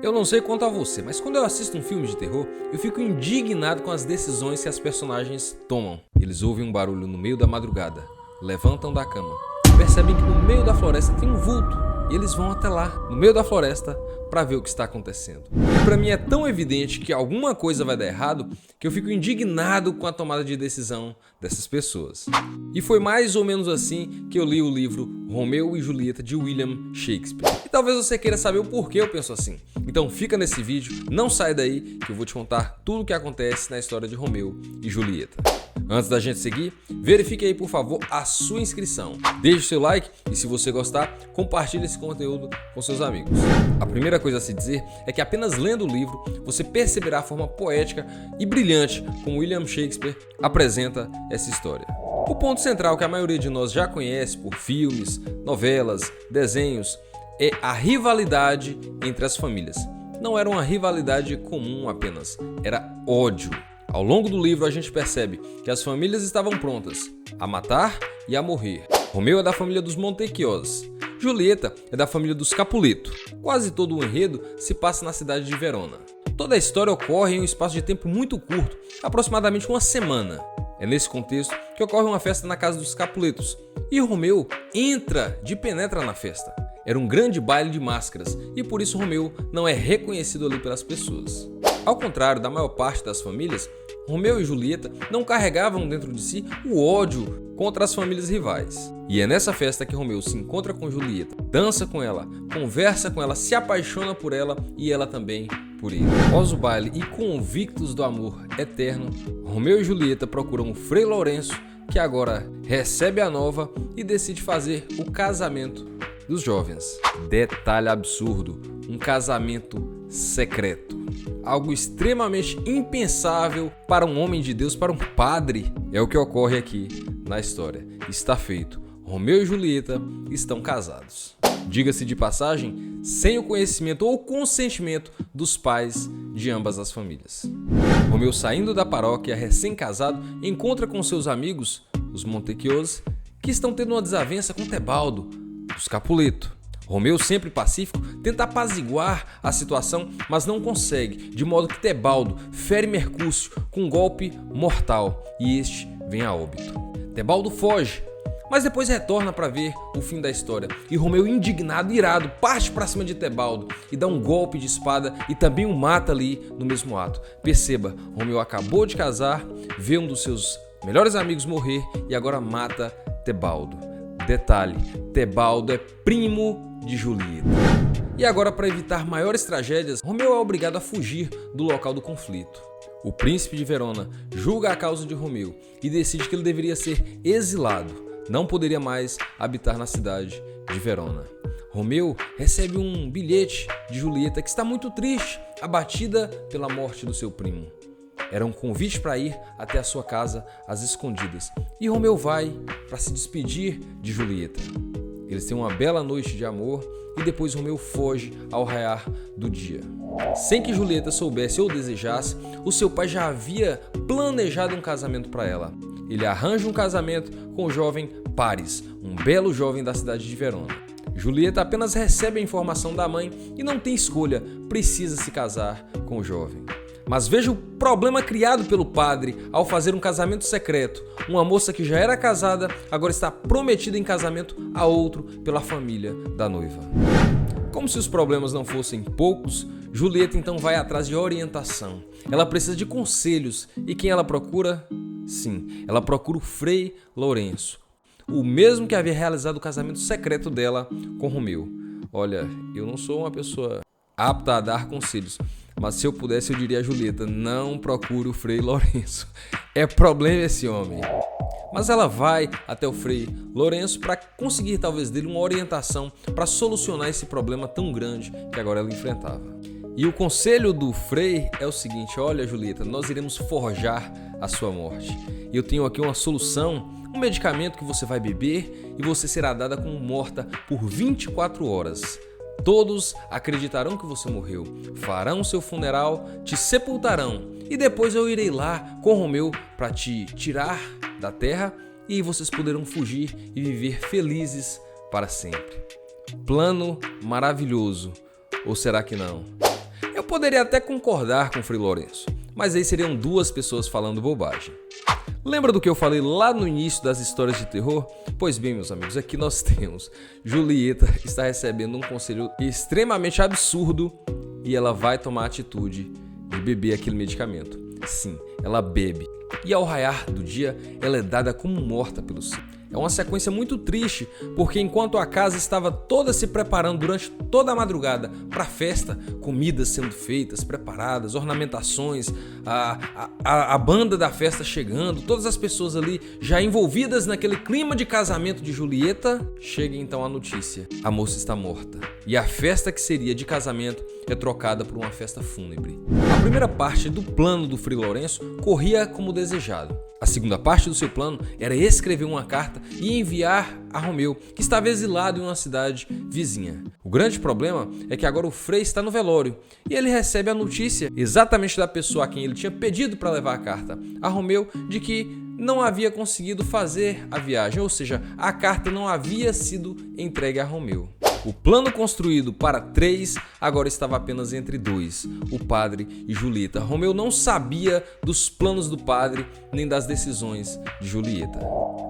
Eu não sei quanto a você, mas quando eu assisto um filme de terror, eu fico indignado com as decisões que as personagens tomam. Eles ouvem um barulho no meio da madrugada, levantam da cama, percebem que no meio da floresta tem um vulto e eles vão até lá, no meio da floresta, para ver o que está acontecendo. E para mim é tão evidente que alguma coisa vai dar errado que eu fico indignado com a tomada de decisão dessas pessoas. E foi mais ou menos assim que eu li o livro Romeu e Julieta de William Shakespeare. E talvez você queira saber o porquê eu penso assim. Então fica nesse vídeo, não sai daí que eu vou te contar tudo o que acontece na história de Romeu e Julieta. Antes da gente seguir, verifique aí por favor a sua inscrição. Deixe o seu like e se você gostar, compartilhe esse conteúdo com seus amigos. A primeira coisa a se dizer é que apenas lendo o livro, você perceberá a forma poética e brilhante como William Shakespeare apresenta essa história. O ponto central que a maioria de nós já conhece por filmes, novelas, desenhos, é a rivalidade entre as famílias. Não era uma rivalidade comum apenas, era ódio. Ao longo do livro a gente percebe que as famílias estavam prontas a matar e a morrer. Romeu é da família dos Montecchios, Julieta é da família dos Capuleto. Quase todo o enredo se passa na cidade de Verona. Toda a história ocorre em um espaço de tempo muito curto, aproximadamente uma semana. É nesse contexto que ocorre uma festa na casa dos Capuletos e Romeu entra de penetra na festa. Era um grande baile de máscaras e por isso Romeu não é reconhecido ali pelas pessoas. Ao contrário da maior parte das famílias, Romeu e Julieta não carregavam dentro de si o ódio contra as famílias rivais. E é nessa festa que Romeu se encontra com Julieta, dança com ela, conversa com ela, se apaixona por ela e ela também por ele. Após o baile e convictos do amor eterno, Romeu e Julieta procuram o Frei Lourenço, que agora recebe a nova e decide fazer o casamento dos jovens. Detalhe absurdo, um casamento secreto. Algo extremamente impensável para um homem de Deus, para um padre. É o que ocorre aqui na história. Está feito. Romeu e Julieta estão casados. Diga-se de passagem, sem o conhecimento ou consentimento dos pais de ambas as famílias. Romeu, saindo da paróquia, recém-casado, encontra com seus amigos, os Montecchios, que estão tendo uma desavença com Tebaldo, dos Capuleto. Romeu, sempre pacífico, tenta apaziguar a situação, mas não consegue, de modo que Tebaldo fere Mercúcio com um golpe mortal e este vem a óbito. Tebaldo foge, mas depois retorna para ver o fim da história e Romeu, indignado e irado, parte para cima de Tebaldo e dá um golpe de espada e também o mata ali no mesmo ato. Perceba, Romeu acabou de casar, vê um dos seus melhores amigos morrer e agora mata Tebaldo. Detalhe, Tebaldo é primo de Julieta. E agora, para evitar maiores tragédias, Romeu é obrigado a fugir do local do conflito. O príncipe de Verona julga a causa de Romeu e decide que ele deveria ser exilado. Não poderia mais habitar na cidade de Verona. Romeu recebe um bilhete de Julieta que está muito triste, abatida pela morte do seu primo. Era um convite para ir até a sua casa às escondidas. E Romeu vai para se despedir de Julieta. Eles têm uma bela noite de amor e depois Romeu foge ao raiar do dia. Sem que Julieta soubesse ou desejasse, o seu pai já havia planejado um casamento para ela. Ele arranja um casamento com o jovem Paris, um belo jovem da cidade de Verona. Julieta apenas recebe a informação da mãe e não tem escolha, precisa se casar com o jovem. Mas veja o problema criado pelo padre ao fazer um casamento secreto. Uma moça que já era casada agora está prometida em casamento a outro pela família da noiva. Como se os problemas não fossem poucos, Julieta então vai atrás de orientação. Ela precisa de conselhos e quem ela procura? Sim, ela procura o Frei Lourenço, o mesmo que havia realizado o casamento secreto dela com Romeu. Olha, eu não sou uma pessoa apta a dar conselhos, mas se eu pudesse eu diria a Julieta, não procure o Frei Lourenço. É problema esse homem. Mas ela vai até o Frei Lourenço para conseguir talvez dele uma orientação para solucionar esse problema tão grande que agora ela enfrentava. E o conselho do Frei é o seguinte: olha Julieta, nós iremos forjar a sua morte. Eu tenho aqui uma solução, um medicamento que você vai beber e você será dada como morta por 24 horas. Todos acreditarão que você morreu, farão seu funeral, te sepultarão e depois eu irei lá com Romeu para te tirar da terra e vocês poderão fugir e viver felizes para sempre. Plano maravilhoso, ou será que não? poderia até concordar com Frei Lourenço, mas aí seriam duas pessoas falando bobagem. Lembra do que eu falei lá no início das histórias de terror? Pois bem, meus amigos, aqui nós temos Julieta está recebendo um conselho extremamente absurdo e ela vai tomar a atitude de beber aquele medicamento. Sim, ela bebe. E ao raiar do dia, ela é dada como morta pelo céu. É uma sequência muito triste, porque enquanto a casa estava toda se preparando durante toda a madrugada para a festa, comidas sendo feitas, preparadas, ornamentações, a banda da festa chegando, todas as pessoas ali já envolvidas naquele clima de casamento de Julieta, chega então a notícia: a moça está morta. E a festa que seria de casamento é trocada por uma festa fúnebre. A primeira parte do plano do Frei Lourenço corria como desejado. A segunda parte do seu plano era escrever uma carta e enviar a Romeu, que estava exilado em uma cidade vizinha. O grande problema é que agora o Frei está no velório e ele recebe a notícia exatamente da pessoa a quem ele tinha pedido para levar a carta, a Romeu, de que não havia conseguido fazer a viagem, ou seja, a carta não havia sido entregue a Romeu. O plano construído para 3 agora estava apenas entre 2, o padre e Julieta. Romeu não sabia dos planos do padre nem das decisões de Julieta.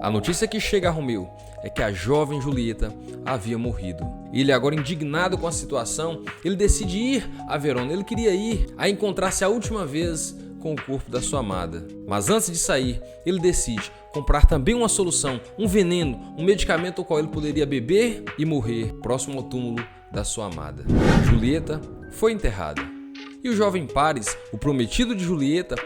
A notícia que chega a Romeu é que a jovem Julieta havia morrido. Ele, agora indignado com a situação, ele decide ir a Verona. Ele queria ir a encontrar-se a última vez com o corpo da sua amada. Mas antes de sair, ele decide comprar também uma solução, um veneno, um medicamento ao qual ele poderia beber e morrer próximo ao túmulo da sua amada. Julieta foi enterrada. E o jovem Paris, o prometido de Julieta,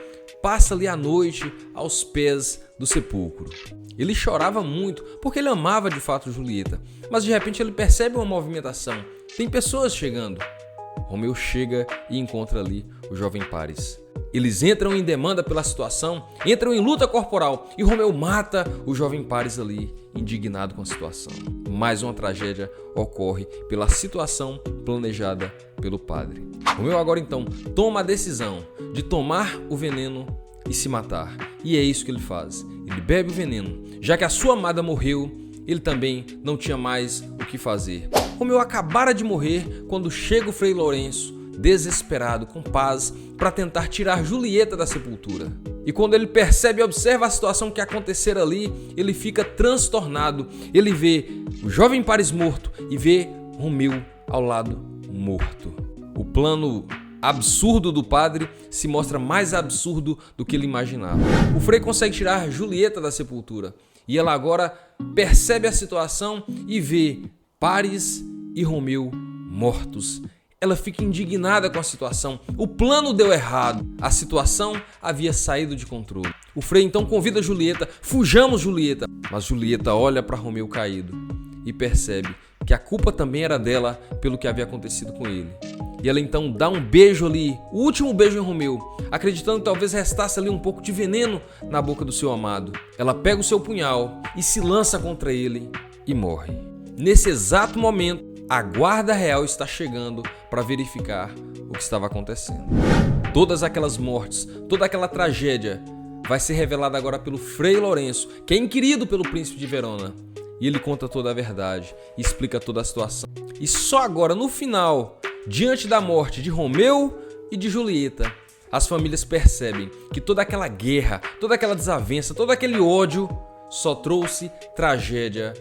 passa ali a noite aos pés do sepulcro. Ele chorava muito porque ele amava de fato Julieta, mas de repente ele percebe uma movimentação. Tem pessoas chegando. Romeu chega e encontra ali o jovem Paris. Eles entram em demanda pela situação, entram em luta corporal e Romeu mata o jovem Paris ali, indignado com a situação. Mais uma tragédia ocorre pela situação planejada pelo padre. Romeu agora então toma a decisão de tomar o veneno e se matar. E é isso que ele faz. Ele bebe o veneno. Já que a sua amada morreu, ele também não tinha mais o que fazer. Romeu acabara de morrer quando chega o Frei Lourenço, desesperado, com paz, para tentar tirar Julieta da sepultura. E quando ele percebe e observa a situação que acontecera ali, ele fica transtornado. Ele vê o jovem Paris morto e vê Romeu ao lado morto. O plano absurdo do padre se mostra mais absurdo do que ele imaginava. O Frei consegue tirar Julieta da sepultura e ela agora percebe a situação e vê Paris e Romeu mortos. Ela fica indignada com a situação. O plano deu errado. A situação havia saído de controle. O Frei então convida Julieta. Fujamos, Julieta. Mas Julieta olha para Romeu caído e percebe que a culpa também era dela pelo que havia acontecido com ele. E ela então dá um beijo ali, o último beijo em Romeu, acreditando que talvez restasse ali um pouco de veneno na boca do seu amado. Ela pega o seu punhal e se lança contra ele e morre. Nesse exato momento, a guarda real está chegando para verificar o que estava acontecendo. Todas aquelas mortes, toda aquela tragédia vai ser revelada agora pelo Frei Lourenço, que é inquirido pelo príncipe de Verona. E ele conta toda a verdade, explica toda a situação. E só agora, no final, diante da morte de Romeu e de Julieta, as famílias percebem que toda aquela guerra, toda aquela desavença, todo aquele ódio só trouxe tragédia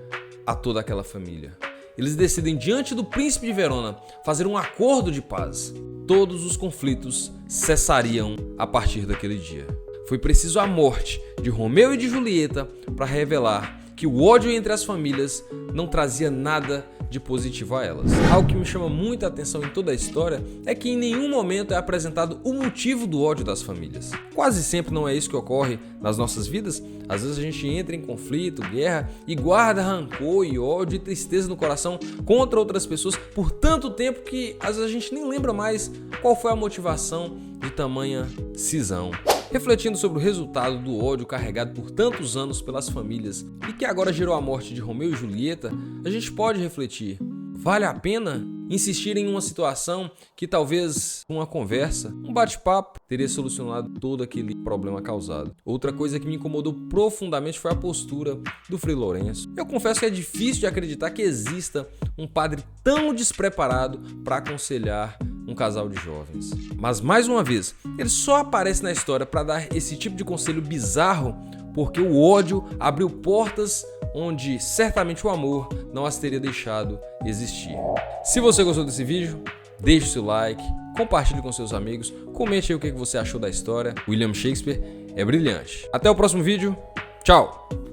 a toda aquela família. Eles decidem, diante do príncipe de Verona, fazer um acordo de paz. Todos os conflitos cessariam a partir daquele dia. Foi preciso a morte de Romeu e de Julieta para revelar que o ódio entre as famílias não trazia nada de positivo a elas. Algo que me chama muita atenção em toda a história é que em nenhum momento é apresentado o motivo do ódio das famílias. Quase sempre não é isso que ocorre nas nossas vidas. Às vezes a gente entra em conflito, guerra e guarda rancor e ódio e tristeza no coração contra outras pessoas por tanto tempo que às vezes a gente nem lembra mais qual foi a motivação de tamanha cisão. Refletindo sobre o resultado do ódio carregado por tantos anos pelas famílias e que agora gerou a morte de Romeu e Julieta, a gente pode refletir: vale a pena insistir em uma situação que talvez uma conversa, um bate-papo, teria solucionado todo aquele problema causado? Outra coisa que me incomodou profundamente foi a postura do Frei Lourenço. Eu confesso que é difícil de acreditar que exista um padre tão despreparado para aconselhar um casal de jovens. Mas mais uma vez, ele só aparece na história para dar esse tipo de conselho bizarro porque o ódio abriu portas onde certamente o amor não as teria deixado existir. Se você gostou desse vídeo, deixe o seu like, compartilhe com seus amigos, comente aí o que você achou da história. William Shakespeare é brilhante. Até o próximo vídeo, tchau!